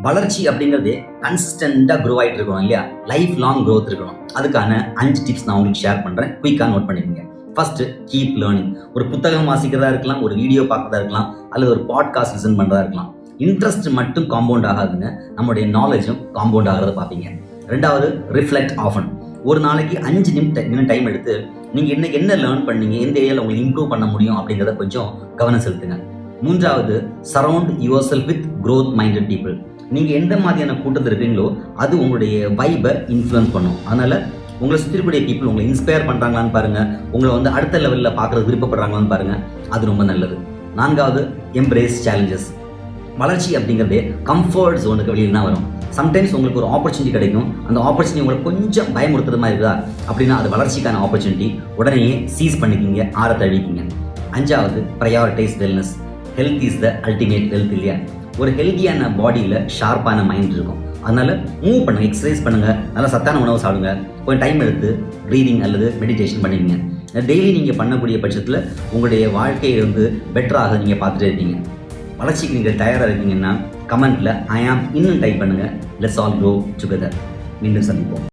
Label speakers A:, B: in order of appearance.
A: வளர்ச்சி அப்படிங்கிறது கன்சிஸ்டண்டாக க்ரோ ஆகிட்டு இருக்கணும் இல்லையா, லைஃப் லாங் க்ரோத் இருக்கணும். அதுக்கான 5 டிப்ஸ் நான் உங்களுக்கு ஷேர் பண்ணுறேன், குயிக்காக நோட் பண்ணிக்கோங்க. First, keep learning. ஒரு புத்தகம் வாசிக்கிறதா இருக்கலாம், ஒரு வீடியோ பார்க்கறதா இருக்கலாம், அல்லது ஒரு பாட்காஸ்ட் லிசன் பண்ணுறதா இருக்கலாம். இன்ட்ரெஸ்ட் மட்டும் காம்பவுண்ட் ஆகாதுங்க, நம்மளுடைய நாலேஜும் காம்பவுண்ட் ஆகிறத பார்ப்பீங்க. ரெண்டாவது, ரிஃப்ளெக்ட் ஆஃபன். ஒரு நாளைக்கு 5 நிமிஷம் டைம் எடுத்து நீங்கள் இன்னைக்கு என்ன லேர்ன் பண்ணீங்க, எந்த ஏரியாவில் உங்களுக்கு இம்ப்ரூவ் பண்ண முடியும் அப்படிங்கிறத கொஞ்சம் கவனம் செலுத்துங்க. மூன்றாவது, surround your self with growth minded people. நீங்கள் எந்த மாதிரியான கூட்டத்தில் இருக்கீங்களோ அது உங்களுடைய வைபை இன்ஃப்ளூயன்ஸ் பண்ணும். அதனால் உங்களை சுற்றி இருக்கக்கூடிய பீப்புள் உங்களை இன்ஸ்பயர் பண்ணுறாங்களான்னு பாருங்கள், உங்களை அடுத்த லெவலில் பார்க்குறது விருப்பப்படுறாங்களான்னு பாருங்கள், அது ரொம்ப நல்லது. நான்காவது, எம்ப்ரேஸ் சேலஞ்சஸ். வளர்ச்சி அப்படிங்கிறதே கம்ஃபர்ட் ஜோனுக்கு வெளியில் தான் வரும். சம்டைம்ஸ் உங்களுக்கு ஒரு ஆப்பர்ச்சுனிட்டி கிடைக்கும், அந்த ஆப்பர்ச்சுனிட்டி உங்களுக்கு கொஞ்சம் பயமுறுத்துற மாதிரி இருக்குதா அப்படின்னா அது வளர்ச்சிக்கான ஆப்பர்ச்சுனிட்டி. உடனே சீஸ் பண்ணிக்கிங்க, ஆற தழுவிக்கிங்க. அஞ்சாவது, prioritize wellness. Health is the ultimate wealth இல்லையா. ஒரு ஹெல்த்தியான பாடியில் ஷார்ப்பான மைண்ட் இருக்கும். அதனால் மூவ் பண்ணுங்கள், எக்ஸசைஸ் பண்ணுங்கள், நல்லா சத்தான உணவு சாப்பிடுங்க, கொஞ்சம் டைம் எடுத்து ப்ரீதிங் அல்லது மெடிடேஷன் பண்ணிக்கங்க. டெய்லி நீங்கள் பண்ணக்கூடிய பட்சத்தில் உங்களுடைய வாழ்க்கையை பெட்டராக நீங்கள் பார்த்துட்டே இருக்கீங்க. வளர்ச்சிக்கு நீங்கள் தயாராக இருக்கீங்கன்னா கமெண்ட்டில் ஐ ஆம் இன்னும் டைப் பண்ணுங்கள். Let's all grow together. மீண்டும் சந்திப்போம்.